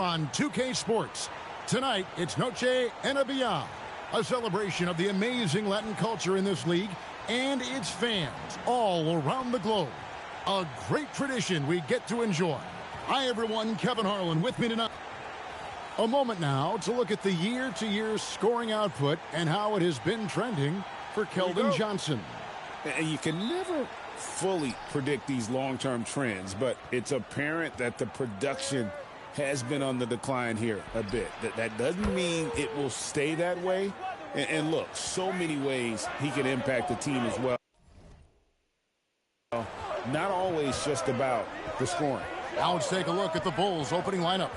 On 2K Sports. Tonight, it's Noche Enabia, a celebration of the amazing Latin culture in this league and its fans all around the globe. A great tradition we get to enjoy. Hi, everyone. Kevin Harlan with me tonight. A moment now to look at the year-to-year scoring output and how it has been trending for Keldon Johnson. And you can never fully predict these long-term trends, but it's apparent that the production has been on the decline here a bit. That doesn't mean it will stay that way. And look, so many ways he can impact the team as well. Not always just about the scoring. Now let's take a look at the Bulls' opening lineup.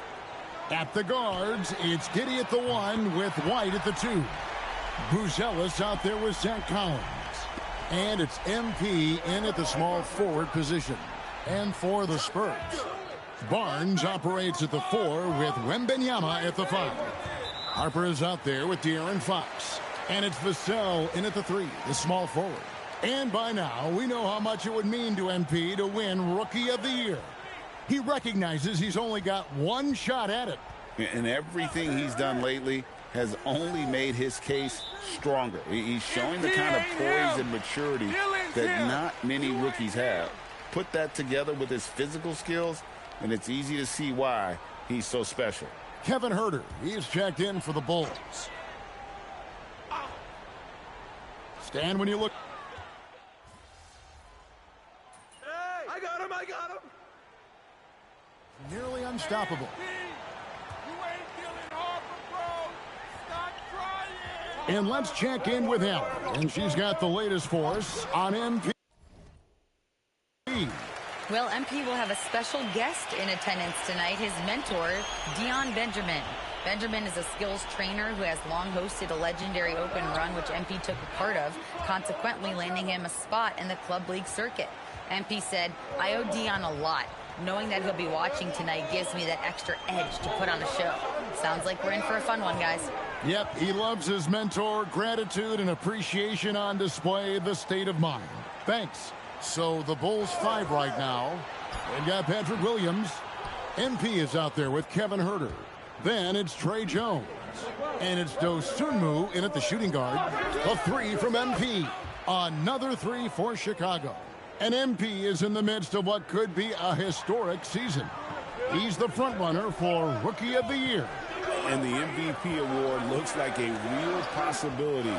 At the guards, it's Giddey at the 1 with White at the 2. Buzelis out there with Zach Collins. And it's MP in at the small forward position. And for the Spurs, Barnes operates at the 4 with Wembanyama at the 5. Harper is out there with De'Aaron Fox. And it's Vassell in at the 3, the small forward. And by now, we know how much it would mean to MP to win Rookie of the Year. He recognizes he's only got one shot at it. And everything he's done lately has only made his case stronger. He's showing the kind of poise and maturity that not many rookies have. Put that together with his physical skills, and it's easy to see why he's so special. Kevin Huerter, he's checked in for the Bulls. Stand when you look. Hey, I got him. Nearly unstoppable. And let's check in with him. And she's got the latest for us on MP. Well, MP will have a special guest in attendance tonight, his mentor, Dion Benjamin. Benjamin is a skills trainer who has long hosted a legendary open run, which MP took a part of, consequently landing him a spot in the club league circuit. MP said, I owe Dion a lot. Knowing that he'll be watching tonight gives me that extra edge to put on a show. Sounds like we're in for a fun one, guys. Yep, he loves his mentor. Gratitude and appreciation on display. The state of mind. Thanks. So the Bulls 5 right now. They've got Patrick Williams. MP is out there with Kevin Huerter. Then it's Trey Jones. And it's Dosunmu in at the shooting guard. A 3 from MP. Another 3 for Chicago. And MP is in the midst of what could be a historic season. He's the front runner for Rookie of the Year. And the MVP award looks like a real possibility.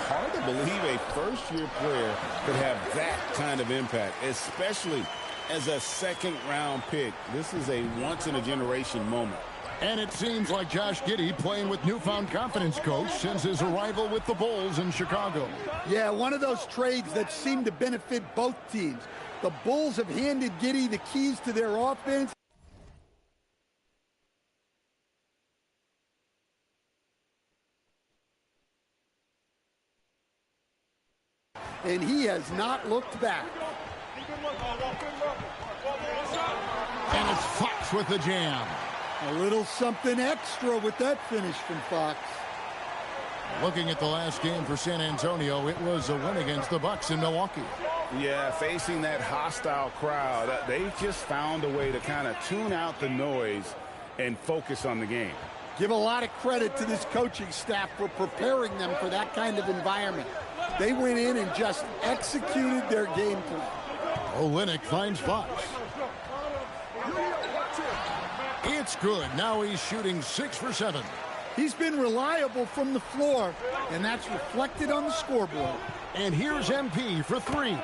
Hard to believe a first-year player could have that kind of impact, especially as a second-round pick. This is a once-in-a-generation moment. And it seems like Josh Giddey playing with newfound confidence, coach, since his arrival with the Bulls in Chicago. Yeah, one of those trades that seem to benefit both teams. The Bulls have handed Giddey the keys to their offense. And he has not looked back. And it's Fox with the jam. A little something extra with that finish from Fox. Looking at the last game for San Antonio, it was a win against the Bucks in Milwaukee. Yeah, facing that hostile crowd, they just found a way to kind of tune out the noise and focus on the game. Give a lot of credit to this coaching staff for preparing them for that kind of environment. They went in and just executed their game plan. Olynyk finds Fox. It's good. Now he's shooting 6 for 7. He's been reliable from the floor, and that's reflected on the scoreboard. And here's MP for 3.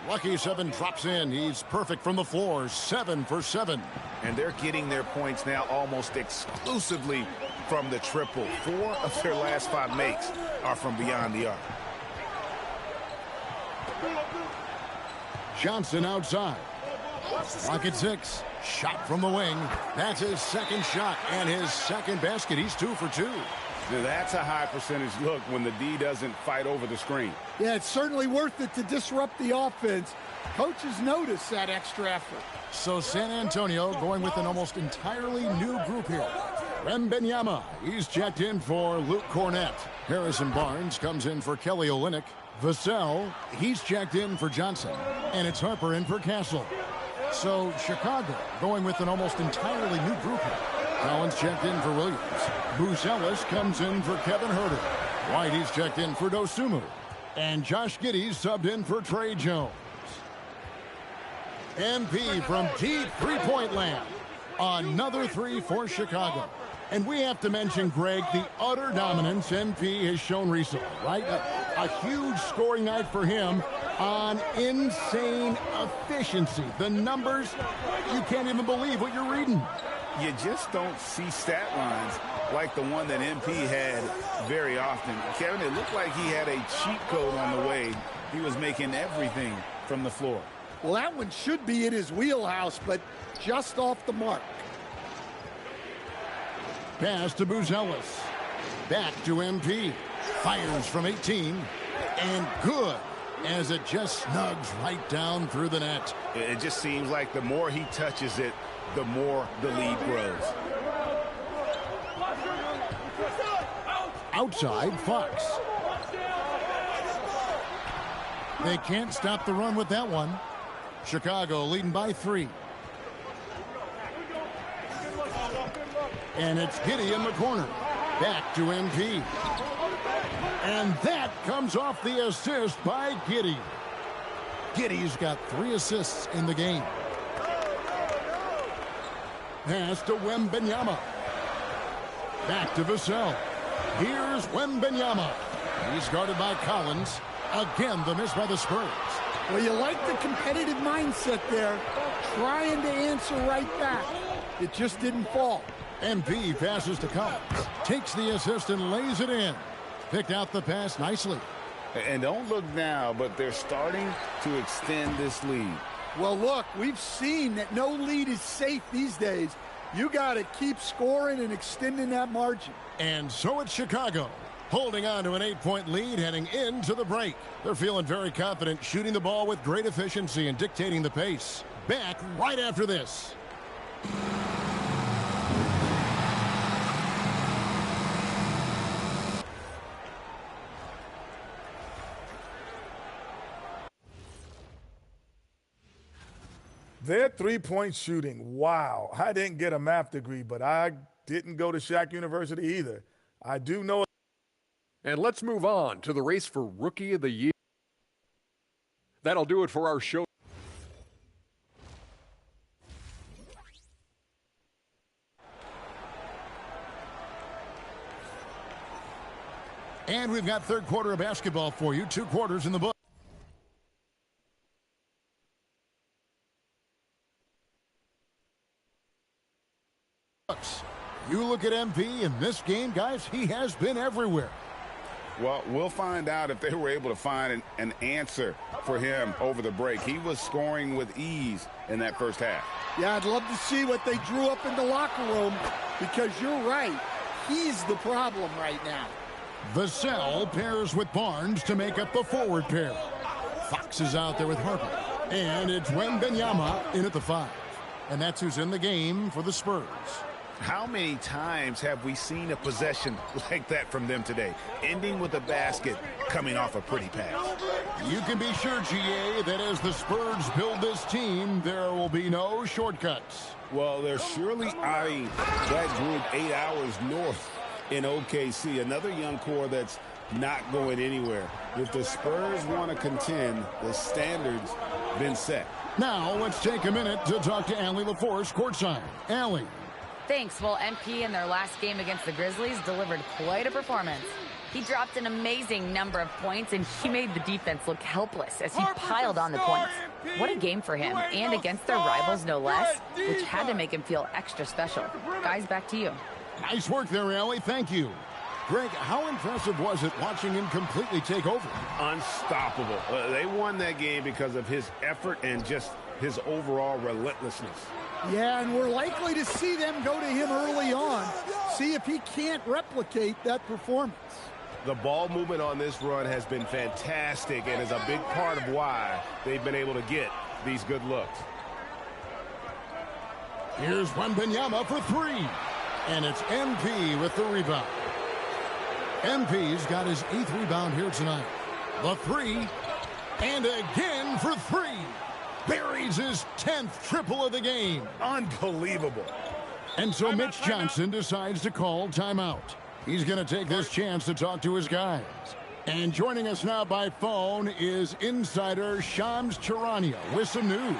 Lucky 7 drops in. He's perfect from the floor. 7 for 7. And they're getting their points now almost exclusively from the triple. 4 of their last 5 makes are from beyond the arc. Johnson outside. Rocket 6. Shot from the wing. That's his second shot and his second basket. He's 2 for 2. That's a high percentage look when the D doesn't fight over the screen. Yeah, it's certainly worth it to disrupt the offense. Coaches notice that extra effort. So San Antonio going with an almost entirely new group here. Wembanyama, he's checked in for Luke Cornett. Harrison Barnes comes in for Kelly Olynyk. Vassell, he's checked in for Johnson. And it's Harper in for Castle. So Chicago going with an almost entirely new group here. Collins checked in for Williams. Buzelis comes in for Kevin Huerter. White, he's checked in for Dosunmu. And Josh Giddey subbed in for Trey Jones. MP from deep three-point land. Another three for Chicago. And we have to mention, Greg, the utter dominance MP has shown recently, right? A huge scoring night for him on insane efficiency. The numbers, you can't even believe what you're reading. You just don't see stat lines like the one that MP had very often. Kevin, it looked like he had a cheat code on the way. He was making everything from the floor. Well, that one should be in his wheelhouse, but just off the mark. Pass to Buzelis. Back to MP. Fires from 18. And good, as it just snugs right down through the net. It just seems like the more he touches it, the more the lead grows. Outside, Fox. They can't stop the run with that one. Chicago leading by 3. And it's Giddey in the corner. Back to MP. And that comes off the assist by Giddey. Giddey's got 3 assists in the game. Pass to Wembanyama. Back to Vassell. Here's Wembanyama. He's guarded by Collins. Again, the miss by the Spurs. Well, you like the competitive mindset there, trying to answer right back. It just didn't fall. MP passes to Collins. Takes the assist and lays it in. Picked out the pass nicely. And don't look now, but they're starting to extend this lead. Well, look, we've seen that no lead is safe these days. You got to keep scoring and extending that margin. And so it's Chicago, holding on to an 8-point lead heading into the break. They're feeling very confident, shooting the ball with great efficiency and dictating the pace. Back right after this. Their three-point shooting, wow. I didn't get a math degree, but I didn't go to Shaq University either. I do know. And let's move on to the race for Rookie of the Year. That'll do it for our show. And we've got third quarter of basketball for you. 2 quarters in the book. You look at MP in this game, guys, he has been everywhere. Well, we'll find out if they were able to find an answer for him over the break. He was scoring with ease in that first half. Yeah, I'd love to see what they drew up in the locker room, because you're right. He's the problem right now. Vassell pairs with Barnes to make up the forward pair. Fox is out there with Harper. And it's Wembanyama in at the 5. And that's who's in the game for the Spurs. How many times have we seen a possession like that from them today, ending with a basket coming off a pretty pass? You can be sure, GA, that as the Spurs build this team, there will be no shortcuts. Well, they're surely eyeing that group 8 hours north in OKC, another young core that's not going anywhere. If the Spurs want to contend, the standard's been set. Now, let's take a minute to talk to Allie LaForce courtside. Allie. Thanks. Well, MP in their last game against the Grizzlies delivered quite a performance. He dropped an amazing number of points, and he made the defense look helpless as he piled on the points. What a game for him, and against their rivals, no less, which had to make him feel extra special. Guys, back to you. Nice work there, Allie. Thank you. Greg, how impressive was it watching him completely take over? Unstoppable. They won that game because of his effort and just his overall relentlessness. Yeah, and we're likely to see them go to him early on, see if he can't replicate that performance. The ball movement on this run has been fantastic and is a big part of why they've been able to get these good looks. Here's Wembanyama for 3. And it's MP with the rebound. MP's got his 8th rebound here tonight. The 3. And again for 3. Buries his 10th triple of the game. Unbelievable. And so Mitch Johnson decides to call timeout. He's going to take this chance to talk to his guys. And joining us now by phone is insider Shams Charania with some news.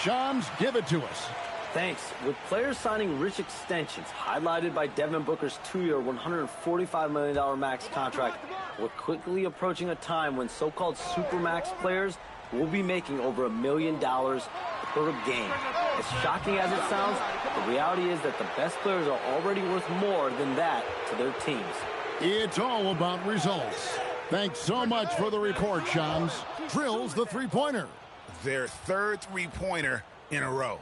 Shams, give it to us. Thanks. With players signing rich extensions, highlighted by Devin Booker's 2-year, $145 million max contract, we're quickly approaching a time when so-called supermax players will be making over $1 million per game. As shocking as it sounds, the reality is that the best players are already worth more than that to their teams. It's all about results. Thanks so much for the report, Shams. Drills the three-pointer. Their third three-pointer in a row.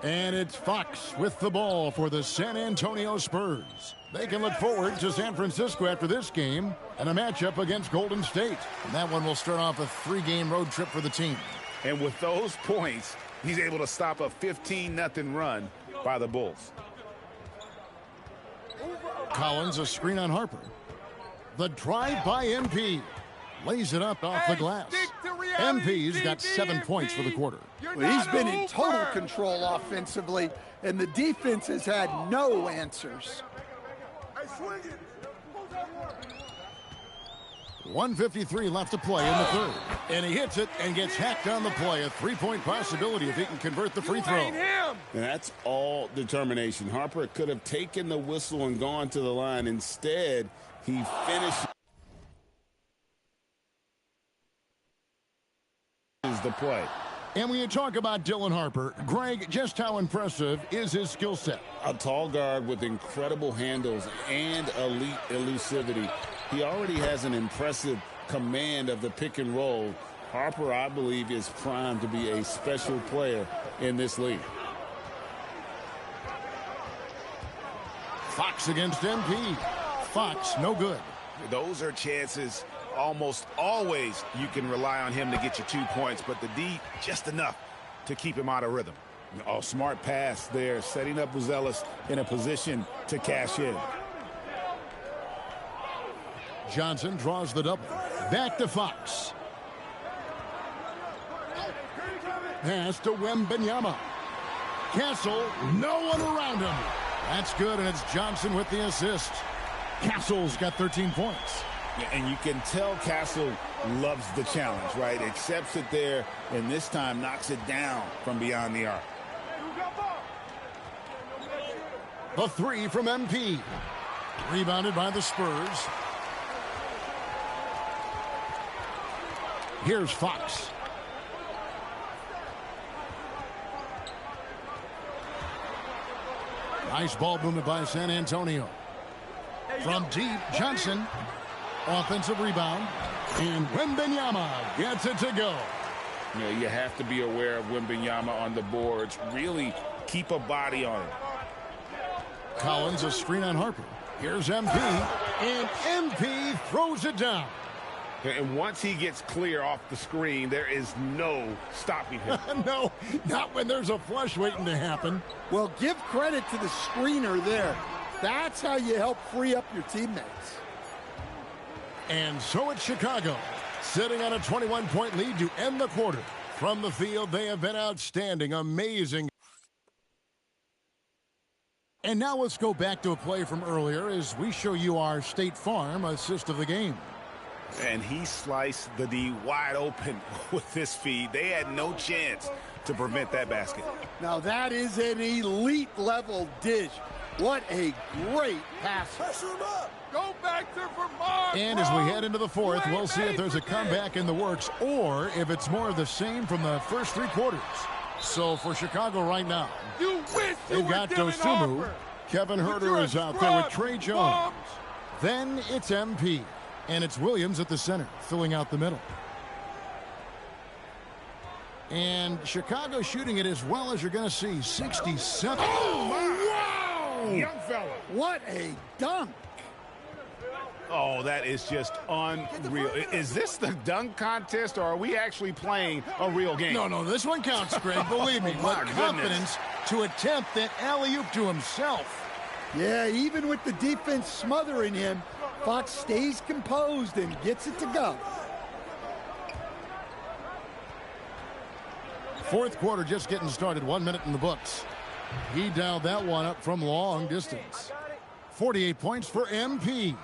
And it's Fox with the ball for the San Antonio Spurs. They can look forward to San Francisco after this game and a matchup against Golden State. And that one will start off a 3-game road trip for the team. And with those points, he's able to stop a 15-0 run by the Bulls. Collins, a screen on Harper. The drive by MP. Lays it up off the glass. MP's got 7 points for the quarter. Well, he's been in total control offensively, and the defense has had no answers. 1:53 left to play in the third. And he hits it and gets hacked on the play. A 3-point possibility if he can convert the free throw. And that's all determination. Harper could have taken the whistle and gone to the line. Instead, he finishes the play. And when you talk about Dylan Harper, Greg, just how impressive is his skill set? A tall guard with incredible handles and elite elusivity. He already has an impressive command of the pick and roll. Harper, I believe, is primed to be a special player in this league. Fox against MP. Fox, no good. Those are chances almost always you can rely on him to get you 2 points, but the D just enough to keep him out of rhythm. Oh, smart pass there, setting up Buzelis in a position to cash in. Johnson draws the double. Back to Fox. Pass to Wembanyama. Castle, no one around him. That's good, and it's Johnson with the assist. Castle's got 13 points. Yeah, and you can tell Castle loves the challenge, right? Accepts it there, and this time knocks it down from beyond the arc. The three from MP. Rebounded by the Spurs. Here's Fox. Nice ball movement by San Antonio. From deep, Johnson. Offensive rebound. And Wembanyama gets it to go. You know, you have to be aware of Wembanyama on the boards. Really keep a body on him. Collins, a screen on Harper. Here's MP. And MP throws it down. And once he gets clear off the screen, there is no stopping him. No, not when there's a flush waiting to happen. Well, give credit to the screener there. That's how you help free up your teammates. And so it's Chicago, sitting on a 21-point lead to end the quarter. From the field, they have been outstanding, amazing. And now let's go back to a play from earlier as we show you our State Farm assist of the game. And he sliced the D wide open with this feed. They had no chance to prevent that basket. Now that is an elite level dish. What a great pass. Go back there for more. And as we head into the fourth, we'll see if there's a comeback in the works or if it's more of the same from the first 3 quarters. So for Chicago right now, they've got Dosunmu. Kevin Huerter is out there with Trey Jones. Then it's MP. And it's Williams at the center, filling out the middle. And Chicago shooting it as well as you're going to see, 67. Oh, wow! Young fella. What a dunk. Oh, that is just unreal. Is this the dunk contest, or are we actually playing a real game? No, this one counts, Greg. Believe me. My But confidence to attempt that alley-oop to himself. Yeah, even with the defense smothering him, Fox stays composed and gets it to go. Fourth quarter just getting started. 1 minute in the books. He dialed that one up from long distance. 48 points for MP.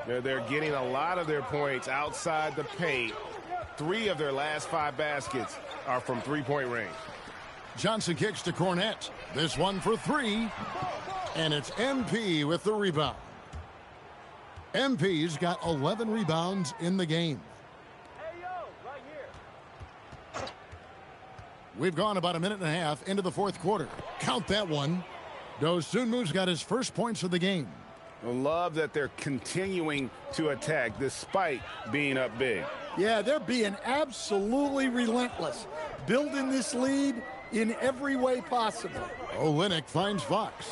They're getting a lot of their points outside the paint. 3 of their last 5 baskets are from three-point range. Johnson kicks to Cornette. This one for 3. And it's MP with the rebound. MP's got 11 rebounds in the game. We've gone about a minute and a half into the fourth quarter. Count that one. Dosunmu's got his first points of the game. I love that they're continuing to attack despite being up big. Yeah, they're being absolutely relentless, building this lead in every way possible. Olynyk finds Fox.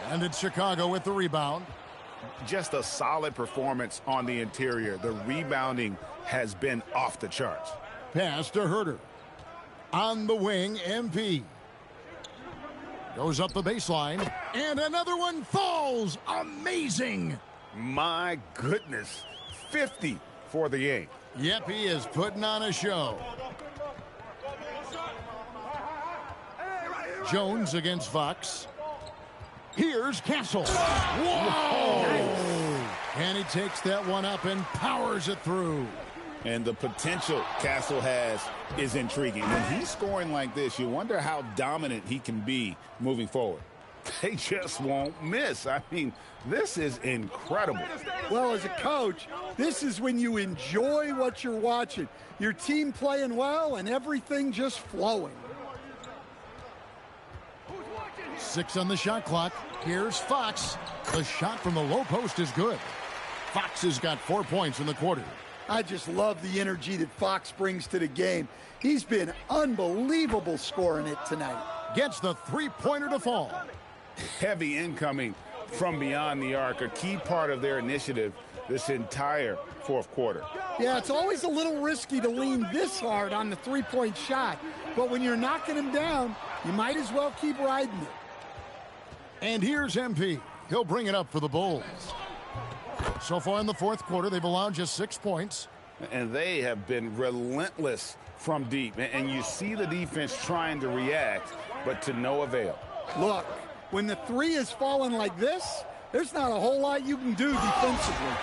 And it's Chicago with the rebound. Just a solid performance on the interior. The rebounding has been off the charts. Pass to Herter. On the wing, MP. Goes up the baseline. And another one falls. Amazing. My goodness. 50 for the game. Yep, he is putting on a show. Jones against Fox. Here's Castle. Whoa! And he takes that one up and powers it through. And the potential Castle has is intriguing. When he's scoring like this, you wonder how dominant he can be moving forward. They just won't miss. I mean, this is incredible. Well, as a coach, this is when you enjoy what you're watching. Your team playing well and everything just flowing. 6 on the shot clock. Here's Fox. The shot from the low post is good. Fox has got 4 points in the quarter. I just love the energy that Fox brings to the game. He's been unbelievable scoring it tonight. Gets the three-pointer to fall. Heavy incoming from beyond the arc, a key part of their initiative this entire fourth quarter. Yeah, it's always a little risky to lean this hard on the three-point shot. But when you're knocking him down, you might as well keep riding it. And here's MP. He'll bring it up for the Bulls. So far in the fourth quarter, they've allowed just 6 points. And they have been relentless from deep. And you see the defense trying to react, but to no avail. Look, when the three is falling like this, there's not a whole lot you can do defensively.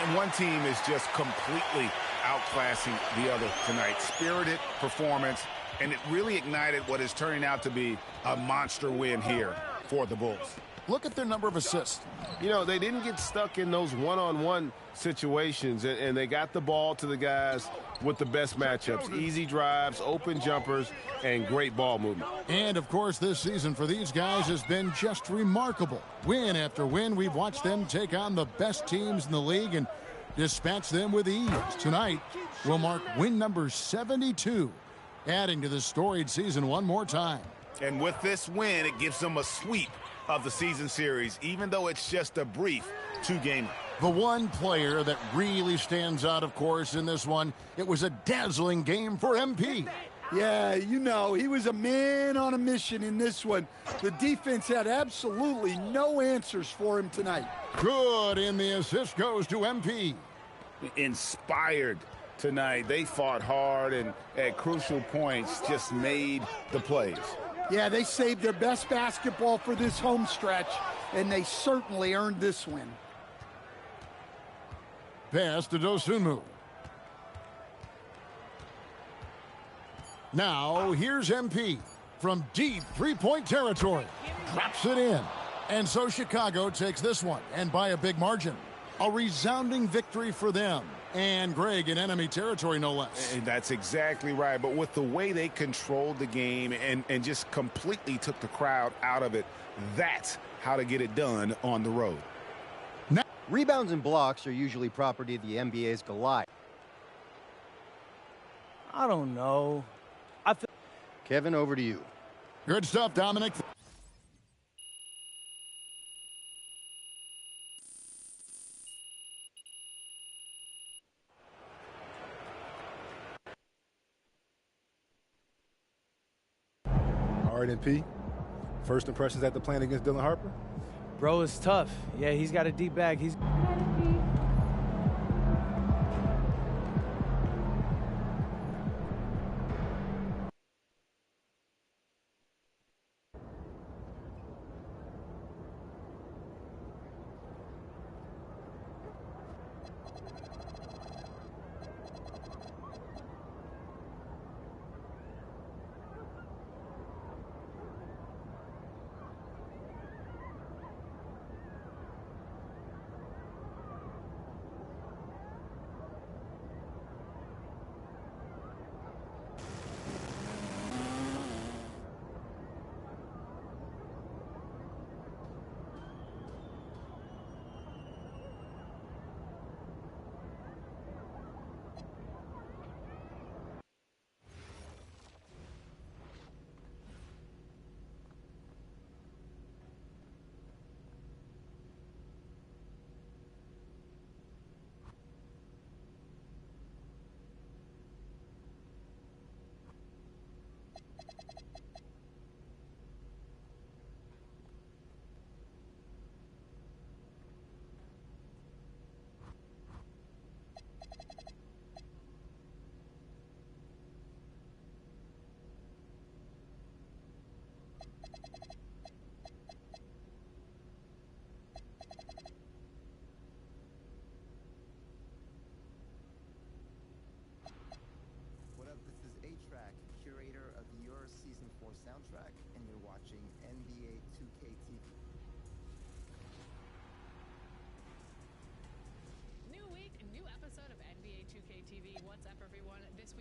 And one team is just completely outclassing the other tonight. Spirited performance, and it really ignited what is turning out to be a monster win here for the Bulls. Look at their number of assists. You know, they didn't get stuck in those one-on-one situations, and they got the ball to the guys with the best matchups. Easy drives, open jumpers, and great ball movement. And, of course, this season for these guys has been just remarkable. Win after win, we've watched them take on the best teams in the league and dispatch them with ease. Tonight will mark win number 72, adding to the storied season one more time. And with this win, it gives them a sweep of the season series, even though it's just a brief 2-game. The one player that really stands out, of course, in this one, it was a dazzling game for MP. Yeah, you know, he was a man on a mission in this one. The defense had absolutely no answers for him tonight. Good, and the assist goes to MP. Inspired tonight. They fought hard and at crucial points just made the plays. Yeah, they saved their best basketball for this home stretch, and they certainly earned this win. Pass to Dosunmu. Now, here's MP from deep three-point territory. Drops it in. And so Chicago takes this one, and by a big margin. A resounding victory for them. And Greg in enemy territory, no less. And that's exactly right. But with the way they controlled the game and just completely took the crowd out of it, that's how to get it done on the road. Now, rebounds and blocks are usually property of the NBA's Goliath. I don't know. Kevin, over to you. Good stuff, Dominic. All right, MP. First impressions after playing against Dylan Harper? Bro, it's tough. Yeah, he's got a deep bag.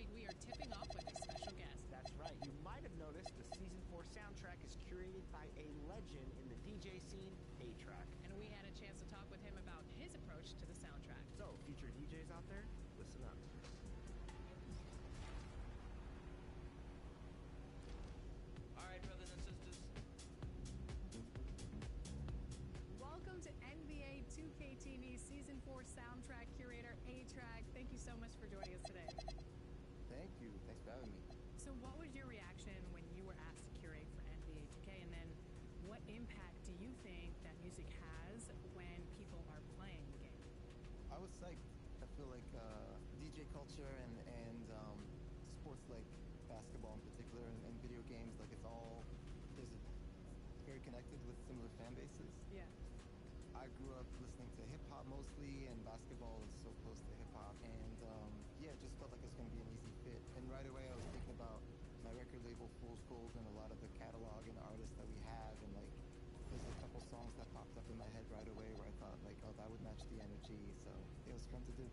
week we are tipping off with a special guest. That's right. You might have noticed the Season 4 soundtrack is curated by a legend in the DJ scene, A-Track. And we had a chance to talk with him about his approach to the soundtrack. So, future DJs out there, listen up. All right, brothers and sisters. Welcome to NBA 2K TV Season 4 soundtrack curator A-Track. Thank you so much for joining us today. Thank you. Thanks for having me. So what was your reaction when you were asked to curate for NBA 2K? And then what impact do you think that music has when people are playing the game? I was psyched. I feel like DJ culture and sports like basketball in particular and video games, like it's all, there's very connected with similar fan bases. Yeah. I grew up listening to hip-hop mostly, and basketball is so close to hip-hop, and yeah, it just felt like it's going to be an easy fit. And right away I was thinking about my record label, Fool's Gold, and a lot of the catalog and artists that we have, and like there's a couple songs that popped up in my head right away where I thought like, oh, that would match the energy, so it was fun to do.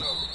Oh.